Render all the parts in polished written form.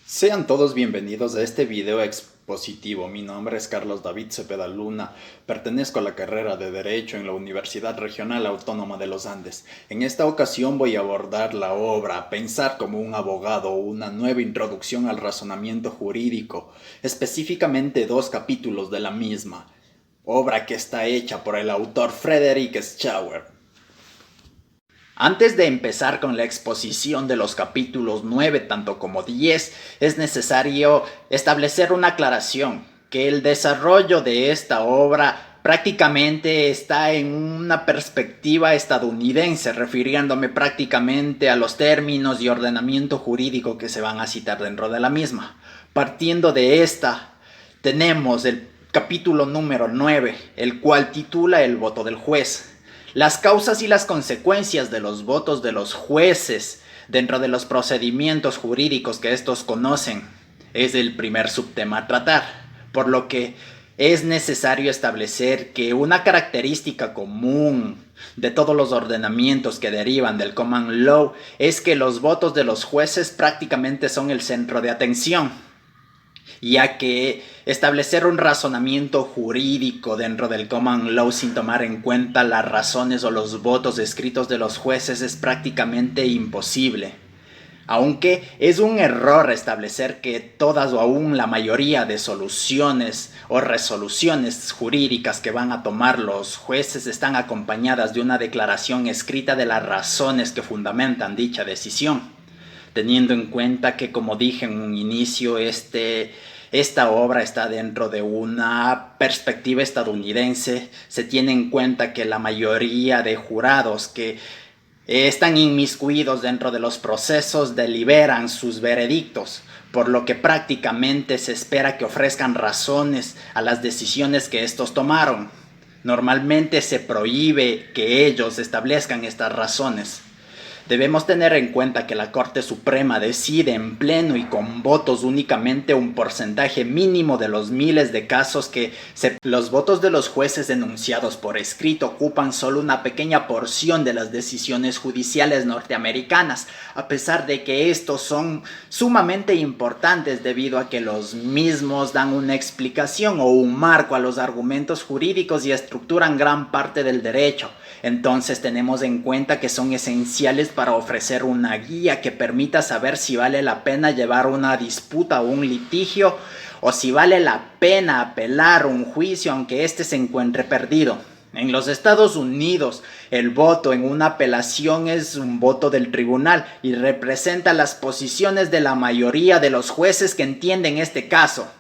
Sean todos bienvenidos a este video expositivo. Mi nombre es Carlos David Cepeda Luna. Pertenezco a la carrera de Derecho en la Universidad Regional Autónoma de los Andes. En esta ocasión voy a abordar la obra Pensar como un abogado, una nueva introducción al razonamiento jurídico, específicamente 2 capítulos de la misma, obra que está hecha por el autor Frederick Schauer. Antes de empezar con la exposición de los capítulos 9 tanto como 10, es necesario establecer una aclaración, que el desarrollo de esta obra prácticamente está en una perspectiva estadounidense, refiriéndome prácticamente a los términos y ordenamiento jurídico que se van a citar dentro de la misma. Partiendo de esta, tenemos el capítulo número 9, el cual titula El voto del juez. Las causas y las consecuencias de los votos de los jueces dentro de los procedimientos jurídicos que estos conocen es el primer subtema a tratar, por lo que es necesario establecer que una característica común de todos los ordenamientos que derivan del common law es que los votos de los jueces prácticamente son el centro de atención, ya que establecer un razonamiento jurídico dentro del common law sin tomar en cuenta las razones o los votos escritos de los jueces es prácticamente imposible. Aunque es un error establecer que todas o aún la mayoría de soluciones o resoluciones jurídicas que van a tomar los jueces están acompañadas de una declaración escrita de las razones que fundamentan dicha decisión, teniendo en cuenta que, como dije en un inicio, esta obra está dentro de una perspectiva estadounidense. Se tiene en cuenta que la mayoría de jurados que están inmiscuidos dentro de los procesos deliberan sus veredictos, por lo que prácticamente se espera que ofrezcan razones a las decisiones que estos tomaron. Normalmente se prohíbe que ellos establezcan estas razones. Debemos tener en cuenta que la Corte Suprema decide en pleno y con votos únicamente un porcentaje mínimo de los miles de casos que los votos de los jueces enunciados por escrito ocupan solo una pequeña porción de las decisiones judiciales norteamericanas, a pesar de que estos son sumamente importantes debido a que los mismos dan una explicación o un marco a los argumentos jurídicos y estructuran gran parte del derecho. Entonces tenemos en cuenta que son esenciales para ofrecer una guía que permita saber si vale la pena llevar una disputa o un litigio, o si vale la pena apelar un juicio aunque éste se encuentre perdido. En los Estados Unidos, el voto en una apelación es un voto del tribunal y representa las posiciones de la mayoría de los jueces que entienden este caso.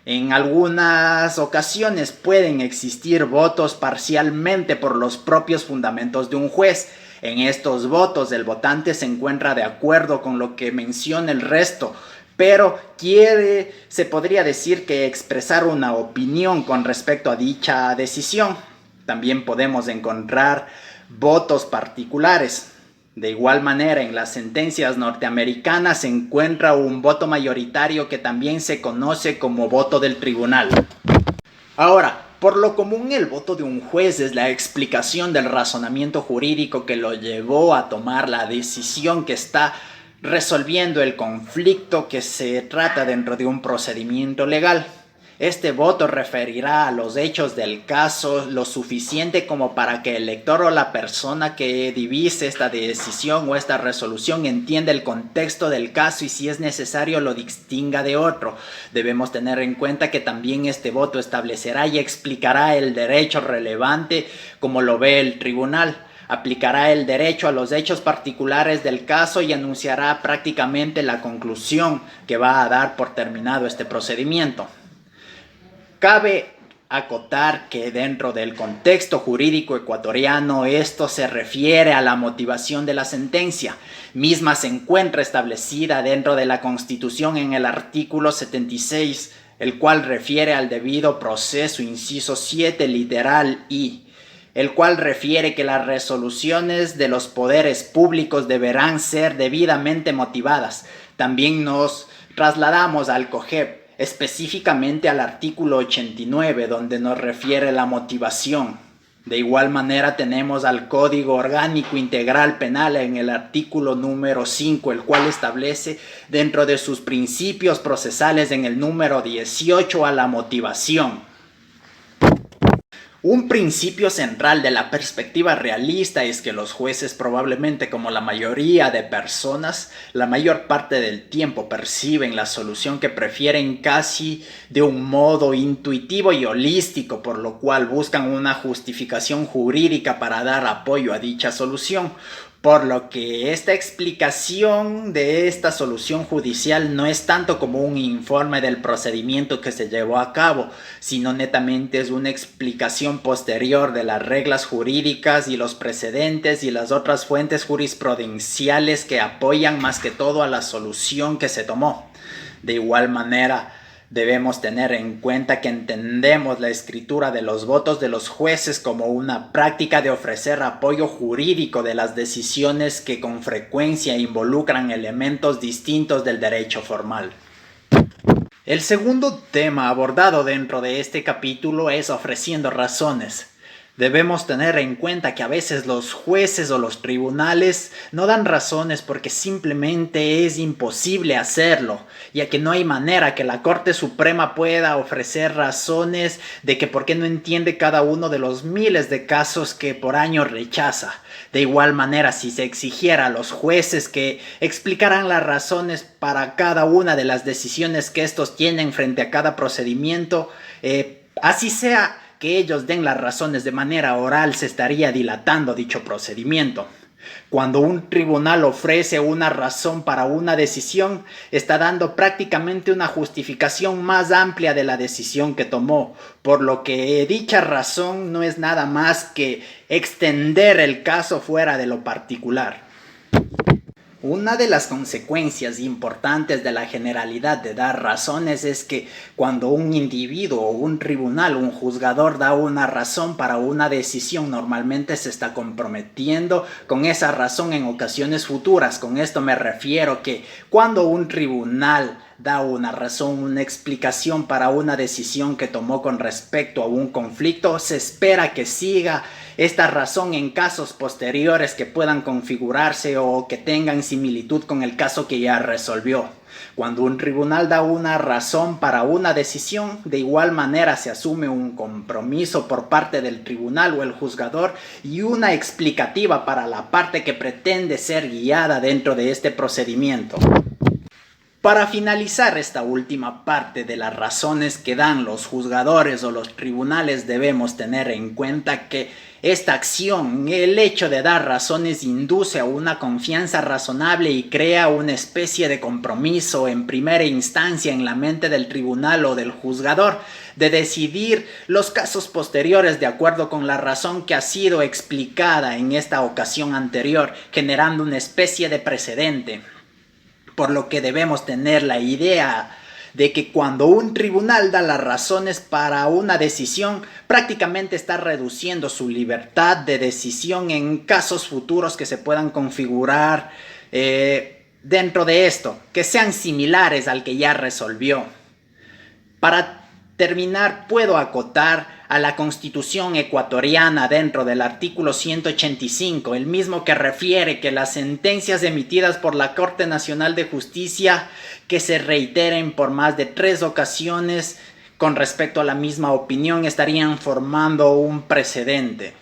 En algunas ocasiones pueden existir votos parcialmente por los propios fundamentos de un juez. En estos votos el votante se encuentra de acuerdo con lo que menciona el resto, pero se podría decir que expresar una opinión con respecto a dicha decisión. También podemos encontrar votos particulares. De igual manera, en las sentencias norteamericanas se encuentra un voto mayoritario que también se conoce como voto del tribunal. Ahora, por lo común, el voto de un juez es la explicación del razonamiento jurídico que lo llevó a tomar la decisión que está resolviendo el conflicto que se trata dentro de un procedimiento legal. Este voto referirá a los hechos del caso lo suficiente como para que el lector o la persona que divise esta decisión o esta resolución entienda el contexto del caso y, si es necesario, lo distinga de otro. Debemos tener en cuenta que también este voto establecerá y explicará el derecho relevante como lo ve el tribunal. Aplicará el derecho a los hechos particulares del caso y anunciará prácticamente la conclusión que va a dar por terminado este procedimiento. Cabe acotar que dentro del contexto jurídico ecuatoriano esto se refiere a la motivación de la sentencia. Misma se encuentra establecida dentro de la Constitución en el artículo 76, el cual refiere al debido proceso, inciso 7, literal I, el cual refiere que las resoluciones de los poderes públicos deberán ser debidamente motivadas. También nos trasladamos al COGEP, específicamente al artículo 89, donde nos refiere la motivación. De igual manera tenemos al Código Orgánico Integral Penal en el artículo número 5, el cual establece dentro de sus principios procesales en el número 18 a la motivación. Un principio central de la perspectiva realista es que los jueces, probablemente como la mayoría de personas, la mayor parte del tiempo perciben la solución que prefieren casi de un modo intuitivo y holístico, por lo cual buscan una justificación jurídica para dar apoyo a dicha solución. Por lo que esta explicación de esta solución judicial no es tanto como un informe del procedimiento que se llevó a cabo, sino netamente es una explicación posterior de las reglas jurídicas y los precedentes y las otras fuentes jurisprudenciales que apoyan más que todo a la solución que se tomó. De igual manera, debemos tener en cuenta que entendemos la escritura de los votos de los jueces como una práctica de ofrecer apoyo jurídico de las decisiones que con frecuencia involucran elementos distintos del derecho formal. El segundo tema abordado dentro de este capítulo es ofreciendo razones. Debemos tener en cuenta que a veces los jueces o los tribunales no dan razones porque simplemente es imposible hacerlo, ya que no hay manera que la Corte Suprema pueda ofrecer razones de que por qué no entiende cada uno de los miles de casos que por año rechaza. De igual manera, si se exigiera a los jueces que explicaran las razones para cada una de las decisiones que estos tienen frente a cada procedimiento, así sea que ellos den las razones de manera oral, se estaría dilatando dicho procedimiento. Cuando un tribunal ofrece una razón para una decisión, está dando prácticamente una justificación más amplia de la decisión que tomó, por lo que dicha razón no es nada más que extender el caso fuera de lo particular. Una de las consecuencias importantes de la generalidad de dar razones es que cuando un individuo o un tribunal, un juzgador da una razón para una decisión, normalmente se está comprometiendo con esa razón en ocasiones futuras. Con esto me refiero que cuando un tribunal da una razón, una explicación para una decisión que tomó con respecto a un conflicto, se espera que siga esta razón en casos posteriores que puedan configurarse o que tengan similitud con el caso que ya resolvió. Cuando un tribunal da una razón para una decisión, de igual manera se asume un compromiso por parte del tribunal o el juzgador y una explicativa para la parte que pretende ser guiada dentro de este procedimiento. Para finalizar esta última parte de las razones que dan los juzgadores o los tribunales, debemos tener en cuenta que esta acción, el hecho de dar razones, induce a una confianza razonable y crea una especie de compromiso en primera instancia en la mente del tribunal o del juzgador de decidir los casos posteriores de acuerdo con la razón que ha sido explicada en esta ocasión anterior, generando una especie de precedente. Por lo que debemos tener la idea de que cuando un tribunal da las razones para una decisión, prácticamente está reduciendo su libertad de decisión en casos futuros que se puedan configurar dentro de esto, que sean similares al que ya resolvió. Para terminar, puedo acotar a la Constitución ecuatoriana dentro del artículo 185, el mismo que refiere que las sentencias emitidas por la Corte Nacional de Justicia que se reiteren por más de 3 ocasiones con respecto a la misma opinión estarían formando un precedente.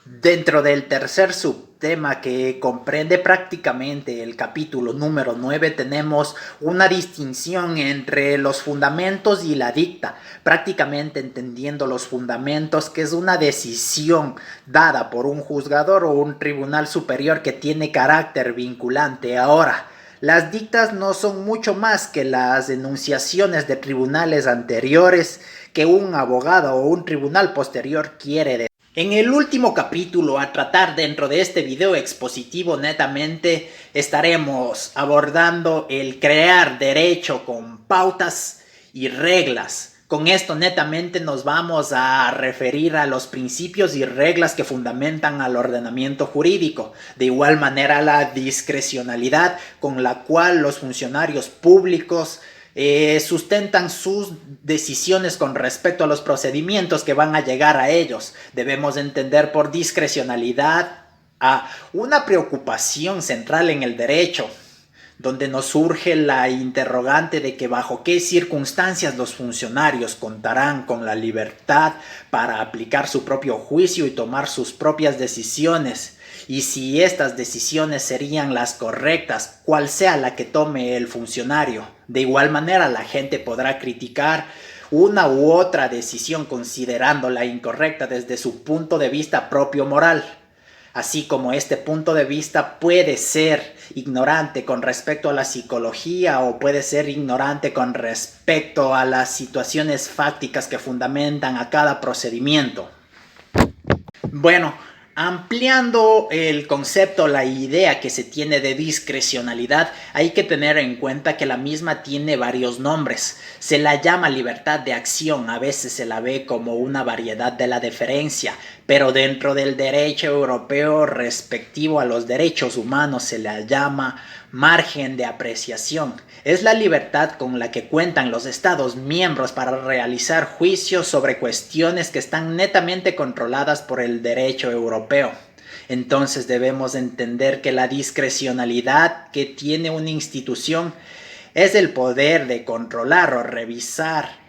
Dentro del tercer subtema, que comprende prácticamente el capítulo número 9, tenemos una distinción entre los fundamentos y la dicta, prácticamente entendiendo los fundamentos, que es una decisión dada por un juzgador o un tribunal superior que tiene carácter vinculante. Ahora, las dictas no son mucho más que las enunciaciones de tribunales anteriores que un abogado o un tribunal posterior quiere decir. En el último capítulo a tratar dentro de este video expositivo netamente estaremos abordando el crear derecho con pautas y reglas. Con esto netamente nos vamos a referir a los principios y reglas que fundamentan al ordenamiento jurídico. De igual manera, la discrecionalidad con la cual los funcionarios públicos sustentan sus decisiones con respecto a los procedimientos que van a llegar a ellos. Debemos entender por discrecionalidad a una preocupación central en el derecho, donde nos surge la interrogante de que bajo qué circunstancias los funcionarios contarán con la libertad para aplicar su propio juicio y tomar sus propias decisiones, y si estas decisiones serían las correctas, cual sea la que tome el funcionario. De igual manera, la gente podrá criticar una u otra decisión considerándola incorrecta desde su punto de vista propio moral. Así como este punto de vista puede ser ignorante con respecto a la psicología o puede ser ignorante con respecto a las situaciones fácticas que fundamentan a cada procedimiento. Bueno, ampliando el concepto, la idea que se tiene de discrecionalidad, hay que tener en cuenta que la misma tiene varios nombres. Se la llama libertad de acción, a veces se la ve como una variedad de la deferencia, pero dentro del derecho europeo respectivo a los derechos humanos se la llama margen de apreciación. Es la libertad con la que cuentan los Estados miembros para realizar juicios sobre cuestiones que están netamente controladas por el derecho europeo. Entonces debemos entender que la discrecionalidad que tiene una institución es el poder de controlar o revisar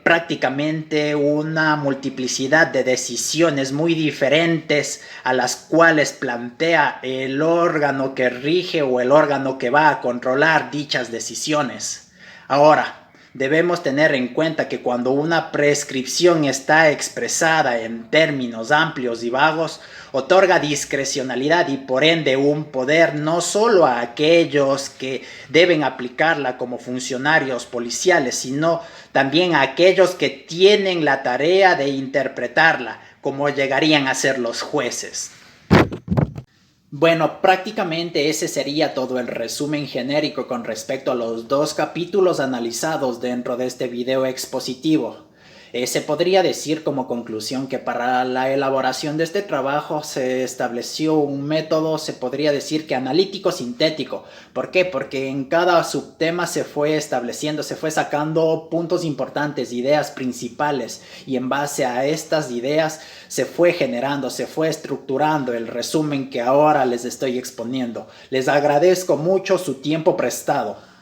prácticamente una multiplicidad de decisiones muy diferentes a las cuales plantea el órgano que rige o el órgano que va a controlar dichas decisiones. Ahora, debemos tener en cuenta que cuando una prescripción está expresada en términos amplios y vagos, otorga discrecionalidad y por ende un poder no solo a aquellos que deben aplicarla como funcionarios policiales, sino también a aquellos que tienen la tarea de interpretarla, como llegarían a ser los jueces. Bueno, prácticamente ese sería todo el resumen genérico con respecto a los dos capítulos analizados dentro de este video expositivo. Se podría decir como conclusión que para la elaboración de este trabajo se estableció un método, se podría decir que analítico-sintético. ¿Por qué? Porque en cada subtema se fue estableciendo, se fue sacando puntos importantes, ideas principales, y en base a estas ideas se fue generando, se fue estructurando el resumen que ahora les estoy exponiendo. Les agradezco mucho su tiempo prestado.